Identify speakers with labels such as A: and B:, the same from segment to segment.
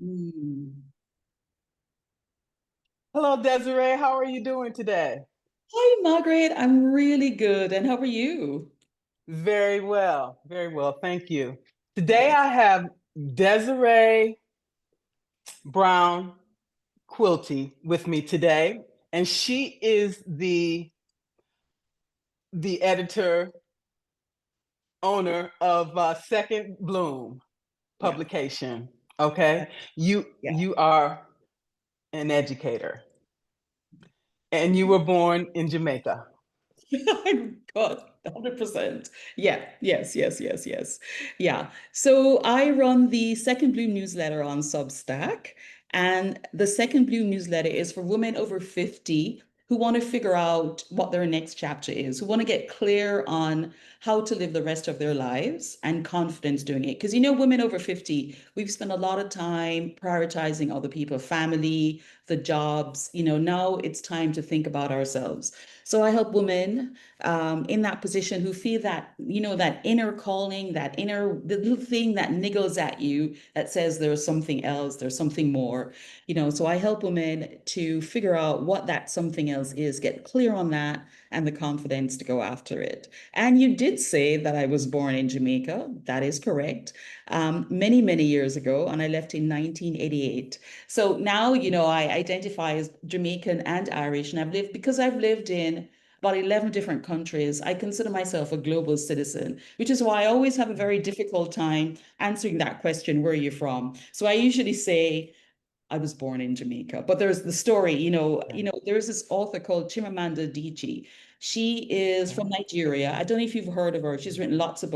A: Mm.
B: Hello, Desiree. How are you doing today?
A: Hi, Margaret. I'm really good. And how are you?
B: Very well. Very well. Thank you. Today
A: Oh,
B: I have Desiree Brown Quilty with me today, and she is the editor owner of Second Bloom
A: yeah.
B: publication. Okay,
A: Yeah.
B: you are an educator, and you were born in Jamaica.
A: God, 100%. Yeah. Yes, yes, yes, yes. Yeah. So I run the Second Bloom newsletter on Substack, and the Second Bloom newsletter is for women over 50 who want to figure out what their next chapter is, who want to get clear on how to live the rest of their lives and confidence doing it. Because, women over 50, we've spent a lot of time prioritizing other people, family, the jobs. Now it's time to think about ourselves. So I help women in that position who feel that, that inner calling, the little thing that niggles at you that says there's something else, there's something more. So I help women to figure out what that something else is, get clear on that, and the confidence to go after it. And you did say that I was born in Jamaica. That is correct. Many, many years ago, and I left in 1988. So now, I identify as Jamaican and Irish, and I've lived in about 11 different countries. I consider myself a global citizen, which is why I always have a very difficult time answering that question, where are you from? So I usually say, I was born in Jamaica. But there's the story, there's this author called Chimamanda Adichie. She is from
B: Okay.
A: Nigeria. I don't know if you've heard of her. She's written lots of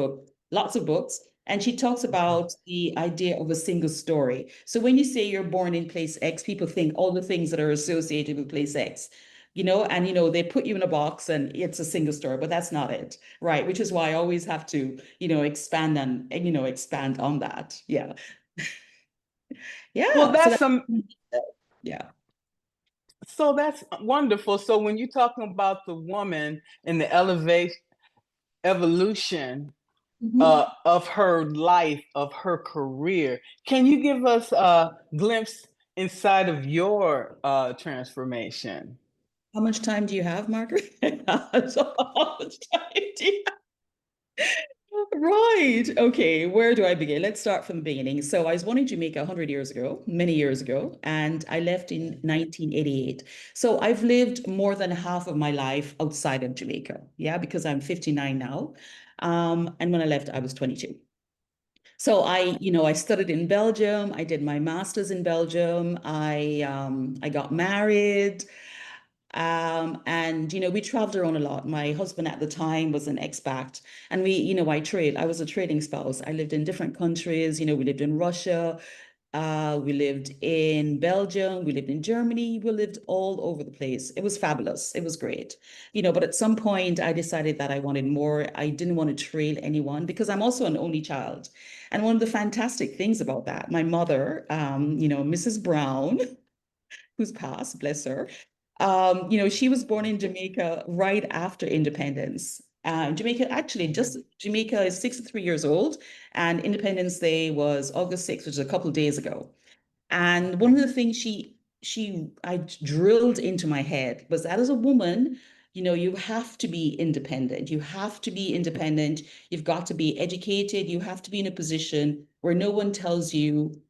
A: books. And she talks
B: Okay.
A: about the idea of a single story. So when you say you're born in place X, people think all the things that are associated with place X, and they put you in a box and it's a single story, but that's not it, right? Which is why I always have to, expand on that. Yeah.
B: Well,
A: Yeah. So
B: that's
A: that,
B: some.
A: yeah.
B: So that's wonderful. So when you're talking about the woman and the elevation evolution
A: Mhm.
B: of her life, of her career, can you give us a glimpse inside of your transformation?
A: How much time do you have, Margaret? How much time do you have? Right. Okay. Where do I begin? Let's start from the beginning. So I was born in Jamaica 100 years ago, many years ago, and I left in 1988. So I've lived more than half of my life outside of Jamaica. Yeah, because I'm 59 now. And when I left, I was 22. So I studied in Belgium. I did my master's in Belgium. I got married. And we traveled around a lot. My husband at the time was an expat, and I was a trading spouse. I lived in different countries. We lived in Russia, we lived in Belgium, we lived in Germany, we lived all over the place. It was fabulous. It was great. But at some point I decided that I wanted more. I didn't want to trail anyone because I'm also an only child. And one of the fantastic things about that, my mother, Mrs. Brown, who's passed, bless her. She was born in Jamaica right after independence. Jamaica is 63 years old, and Independence Day was August 6th, which is a couple of days ago. And one of the things I drilled into my head was that as a woman, you have to be independent. You have to be independent. You've got to be educated. You have to be in a position where no one tells you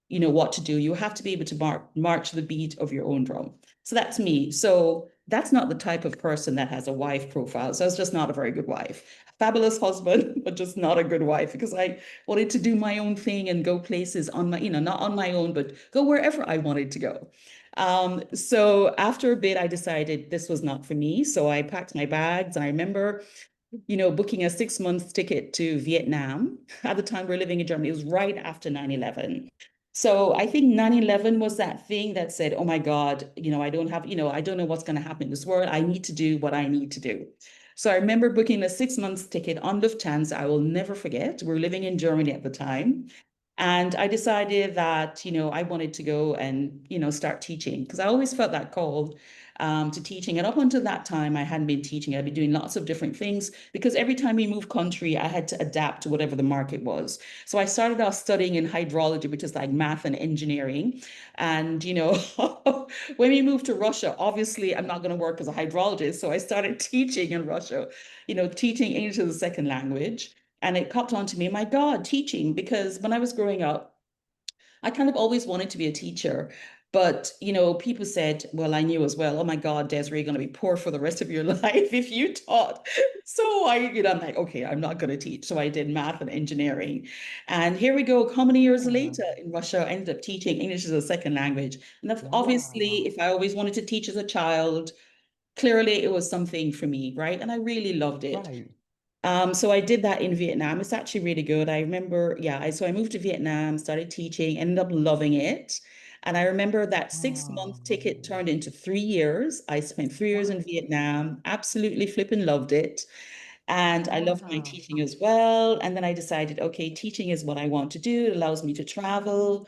A: what to do. You have to be able to march the beat of your own drum. So that's me. So that's not the type of person that has a wife profile. So I was just not a very good wife. Fabulous husband, but just not a good wife because I wanted to do my own thing and go places on my, not on my own, but go wherever I wanted to go. So after a bit, I decided this was not for me. So I packed my bags, and I remember booking a 6 month ticket to Vietnam. At the time we were living in Germany. It was right after 9/11. So I think 9/11 was that thing that said, oh my God, I don't know what's going to happen in this world. I need to do what I need to do. So I remember booking a 6 month ticket on Lufthansa. I will never forget. We were living in Germany at the time. And I decided that, I wanted to go and, start teaching because I always felt that call to teaching. And up until that time, I hadn't been teaching. I'd been doing lots of different things because every time we moved country, I had to adapt to whatever the market was. So I started off studying in hydrology, which is like math and engineering. And, when we moved to Russia, obviously I'm not going to work as a hydrologist. So I started teaching in Russia, teaching English as a second language. And it caught on to me, my God, teaching, because when I was growing up, I kind of always wanted to be a teacher. But, people said, well, I knew as well, oh my God, Desiree, you're going to be poor for the rest of your life if you taught. So I'm like, okay, I'm not going to teach. So I did math and engineering. And here we go. How many years
B: Ah,
A: later in Russia, I ended up teaching English as a second language. And obviously,
B: wow.
A: if I always wanted to teach as a child, clearly it was something for me, right? And I really loved it.
B: Right.
A: So I did that in Vietnam. It's actually really good. I remember, yeah, so I moved to Vietnam, started teaching, ended up loving it. And I remember that 6 month ticket
B: Oh,
A: turned into 3 years. I spent 3 years in
B: wow.
A: Vietnam, absolutely flipping loved it. And I loved my
B: Wow.
A: teaching as well. And then I decided, okay, teaching is what I want to do. It allows me to travel.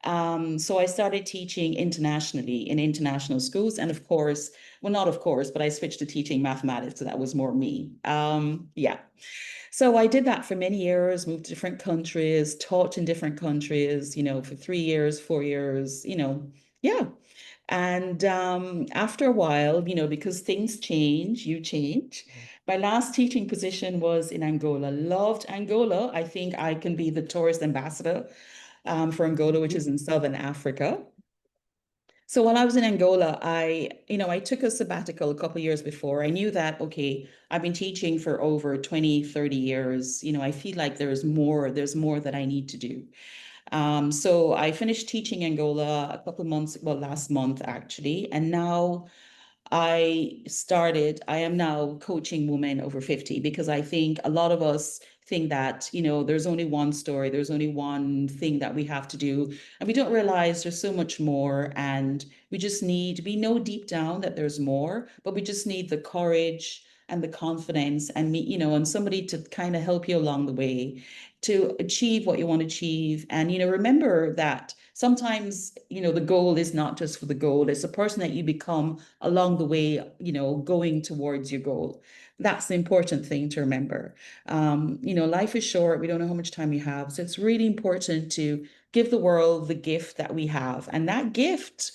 A: So I started teaching internationally in international schools. And of course, well, not of course, but I switched to teaching mathematics. So that was more me. Yeah. So I did that for many years, moved to different countries, taught in different countries, for 3 years, 4 years, yeah. And after a while, because things change, you change. My last teaching position was in Angola. Loved Angola. I think I can be the tourist ambassador for Angola, which is in Southern Africa. So while I was in Angola, I took a sabbatical a couple of years before. I knew that, okay, I've been teaching for over 20, 30 years. I feel like there's more that I need to do. So I finished teaching Angola a couple of months, well, last month actually, and now I am now coaching women over 50 because I think a lot of us think that, there's only one story, there's only one thing that we have to do. And we don't realize there's so much more. And we know deep down that there's more, but we just need the courage and the confidence and and somebody to kind of help you along the way to achieve what you want to achieve. And, remember that sometimes, the goal is not just for the goal, it's the person that you become along the way, going towards your goal. That's the important thing to remember. Life is short. We don't know how much time we have. So it's really important to give the world the gift that we have. And that gift,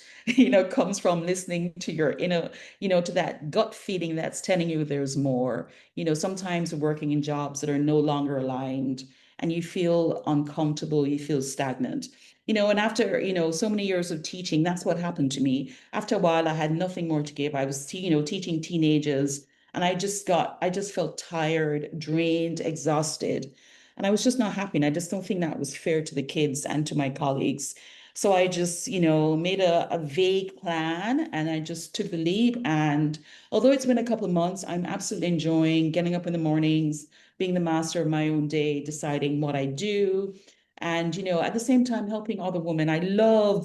A: comes from listening to your inner, to that gut feeling that's telling you there's more. Sometimes we're working in jobs that are no longer aligned and you feel uncomfortable, you feel stagnant. And after, so many years of teaching, that's what happened to me. After a while, I had nothing more to give. I was, teaching teenagers and I just felt tired, drained, exhausted. And I was just not happy. And I just don't think that was fair to the kids and to my colleagues. So I just, made a vague plan and I just took the leap. And although it's been a couple of months, I'm absolutely enjoying getting up in the mornings, being the master of my own day, deciding what I do. And, at the same time, helping other women. I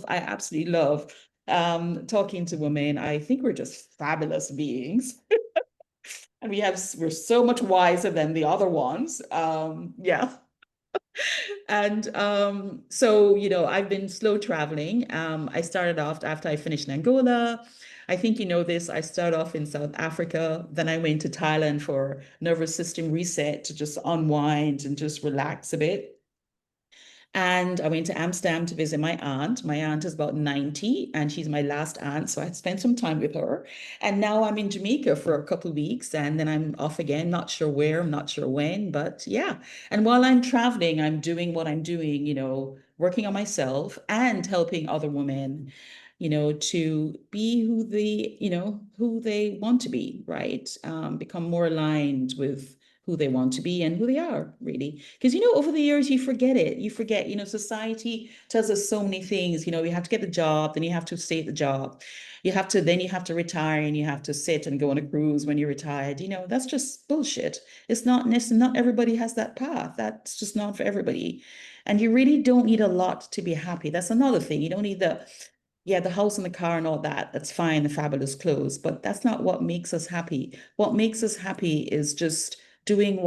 A: absolutely love talking to women. I think we're just fabulous beings. And we're so much wiser than the other ones. Yeah. And so, I've been slow traveling. I started off after I finished in Angola. I think you know this. I started off in South Africa. Then I went to Thailand for nervous system reset to just unwind and just relax a bit. And I went to Amsterdam to visit my aunt. My aunt is about 90 and she's my last aunt. So I spent some time with her. And now I'm in Jamaica for a couple of weeks and then I'm off again. Not sure where, I'm not sure when, but yeah. And while I'm traveling, I'm doing what I'm doing, working on myself and helping other women, to be who they want to be, right? Become more aligned with who they want to be and who they are, really. Because, over the years, you forget it. You forget, society tells us so many things. You have to get the job, then you have to stay at the job. Then you have to retire and you have to sit and go on a cruise when you're retired. That's just bullshit. It's not necessarily, not everybody has that path. That's just not for everybody. And you really don't need a lot to be happy. That's another thing. You don't need the house and the car and all that. That's fine, the fabulous clothes, but that's not what makes us happy. What makes us happy is just living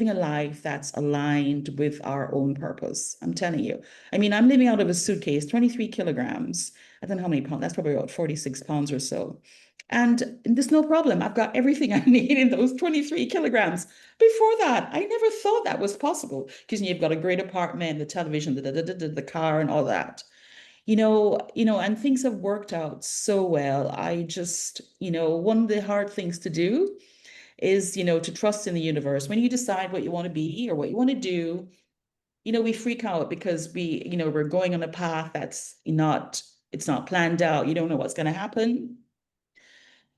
A: a life that's aligned with our own purpose. I'm telling you. I mean, I'm living out of a suitcase, 23 kilograms. I don't know how many pounds. That's probably about 46 pounds or so. And there's no problem. I've got everything I need in those 23 kilograms. Before that, I never thought that was possible because you've got a great apartment, the television, the car, and all that. And things have worked out so well. I just, one of the hard things to do is, to trust in the universe. When you decide what you want to be or what you want to do, we freak out because we're going on a path it's not planned out. You don't know what's going to happen.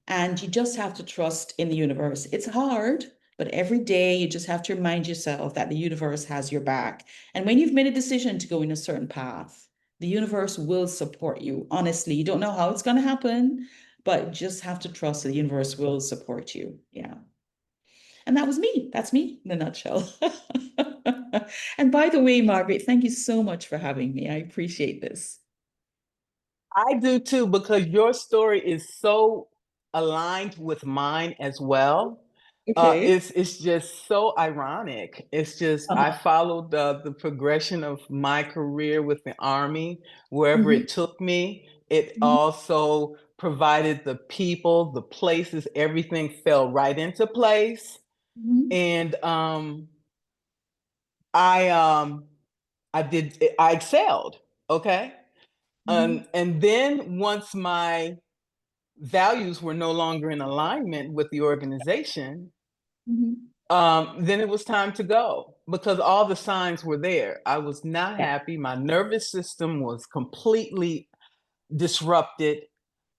A: And you just have to trust in the universe. It's hard, but every day you just have to remind yourself that the universe has your back. And when you've made a decision to go in a certain path, the universe will support you. Honestly, you don't know how it's going to happen, but just have to trust that the universe will support you. Yeah. And that was me. That's me in a nutshell. And by the way, Margaret, thank you so much for having me. I appreciate this.
B: I do too, because your story is so aligned with mine as well.
A: Okay.
B: It's just so ironic. It's just I
A: Uh-huh.
B: followed the progression of my career with the Army, wherever
A: Mhm,
B: it took me. It
A: mhm,
B: also provided the people, the places, everything fell right into place.
A: mhm,
B: And I um I excelled. Okay.
A: mhm,
B: And then once my values were no longer in alignment with the organization,
A: mhm.
B: then it was time to go because all the signs were there. I was not
A: Yeah.
B: happy. My nervous system was completely disrupted.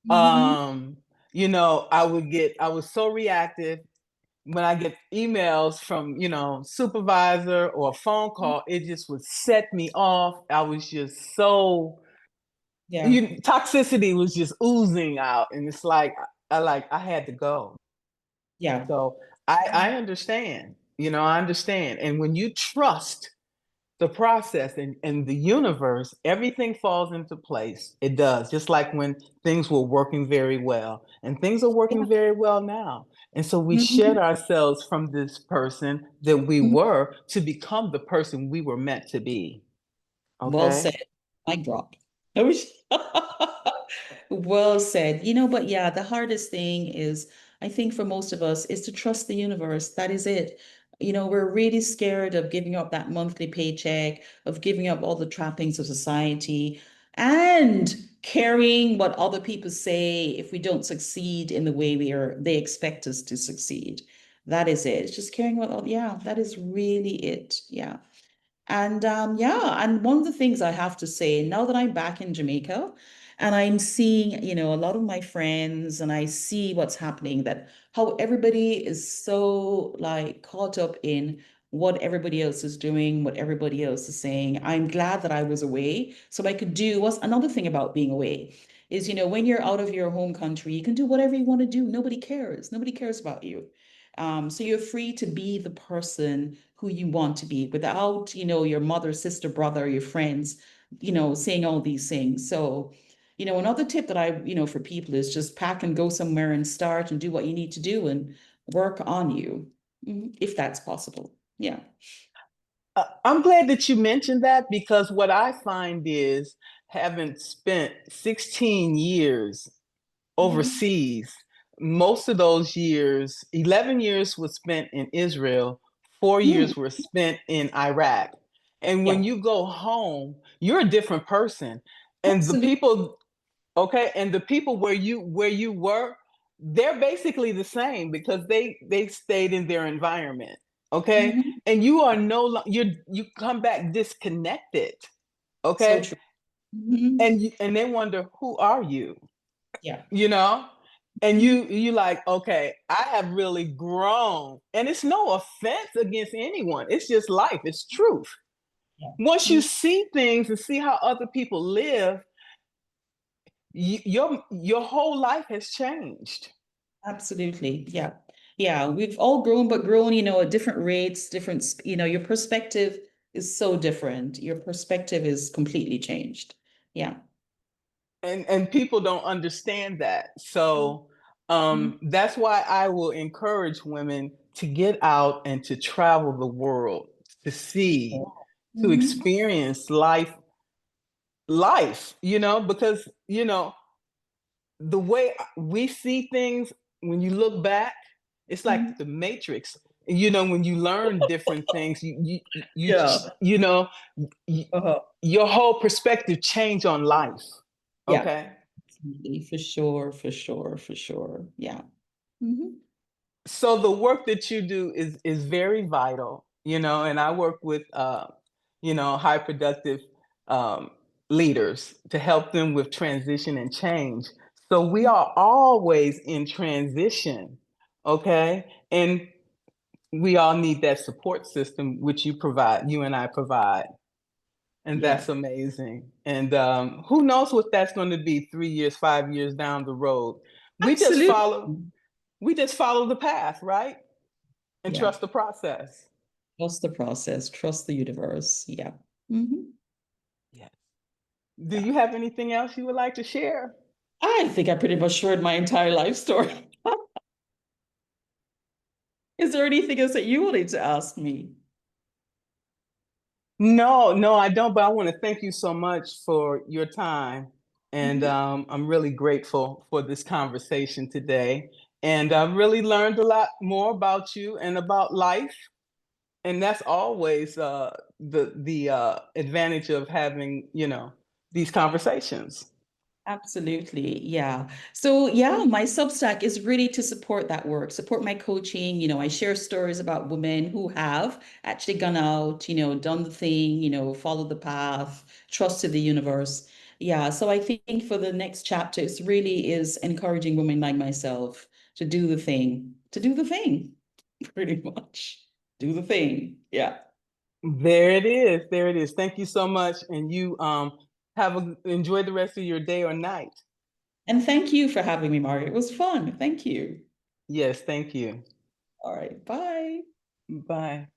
A: Mhm.
B: Um, I was so reactive. When I get emails from, supervisor or a phone call, it just would set me off. I was just so
A: Yeah.
B: toxicity was just oozing out, and it's like I had to go.
A: Yeah.
B: So I understand. I understand. And when you trust the process and the universe, everything falls into place. It does. Just like when things were working very well, and things are working
A: Yeah.
B: very well now. And so we shed
A: Mhm.
B: ourselves from this person that we
A: Mhm.
B: were to become the person we were meant to be.
A: Well
B: Okay.
A: said. Mic drop. I wish. Well said. But yeah, the hardest thing is, I think for most of us, is to trust the universe. That is it. We're really scared of giving up that monthly paycheck, of giving up all the trappings of society, and carrying what other people say if we don't succeed in the way they expect us to succeed. That is it. It's just carrying yeah, that is really it. Yeah. And yeah, and one of the things I have to say, now that I'm back in Jamaica and I'm seeing, a lot of my friends and I see what's happening, that how everybody is so like caught up in what everybody else is doing, what everybody else is saying. I'm glad that I was away so I could do what's another thing about being away is, when you're out of your home country, you can do whatever you want to do. Nobody cares. Nobody cares about you. So you're free to be the person who you want to be without, your mother, sister, brother, your friends, saying all these things. So, another tip that for people is just pack and go somewhere and start and do what you need to do and work on you, if that's possible. Yeah.
B: I'm glad that you mentioned that because what I find is having spent 16 years
A: Mhm.
B: overseas, most of those years, 11 years was spent in Israel, 4 years
A: Mm,
B: were spent in Iraq. And when
A: yeah,
B: you go home, you're a different person. And the
A: absolutely.
B: people, okay, and the people where you were, they're basically the same because they stayed in their environment. Okay.
A: Mhm.
B: And you are no longer you come back disconnected.
A: So
B: Okay.
A: true. Mhm.
B: And they wonder, who are you?
A: Yeah.
B: you know and
A: Mhm.
B: you like, okay, I have really grown, and it's no offense against anyone, it's just life, it's truth.
A: Yeah.
B: Once you
A: Mhm.
B: see things and see how other people live, your whole life has changed.
A: Absolutely. Yeah. Yeah. We've all grown, but grown, at different rates, your perspective is so different. Your perspective is completely changed. Yeah.
B: And people don't understand that. So That's why I will encourage women to get out and to travel the world, to see, to
A: Mhm.
B: experience life, because, the way we see things, when you look back, it's
A: Mhm.
B: like the Matrix. When you learn different things,
A: Yeah.
B: you,
A: Uh-huh.
B: your whole perspective change on life.
A: Yeah.
B: Okay.
A: Absolutely. For sure, for sure, for sure. Yeah. Hmm.
B: So the work that you do is very vital, and I work with high productive um, leaders to help them with transition and change. So we are always in transition, okay? And we all need that support system, which you and I provide. And
A: Yeah.
B: that's amazing. And who knows what that's going to be 3 years, 5 years down the road. We just
A: Absolutely.
B: follow, we just follow the path, right? And
A: Yeah.
B: trust the process.
A: Trust the process, trust the universe. Yeah. Hmm.
B: Yes. Do
A: Yeah.
B: you have anything else you would like to share?
A: I think I pretty much shared my entire life story. Is there anything else that you wanted to ask me?
B: No, no, I don't, but I want to thank you so much for your time. And
A: Mhm.
B: I'm really grateful for this conversation today. And I've really learned a lot more about you and about life. And that's always the advantage of having, these conversations.
A: Absolutely. Yeah. So yeah, my Substack is really to support that work, support my coaching. I share stories about women who have actually gone out, done the thing, followed the path, trusted the universe. Yeah. So I think for the next chapter, it's really is encouraging women like myself to do the thing, pretty much. Do the thing. Yeah.
B: There it is. There it is. Thank you so much. And you enjoy the rest of your day or night.
A: And thank you for having me, Margaret. It was fun. Thank you.
B: Yes, thank you.
A: All right. Bye.
B: Bye.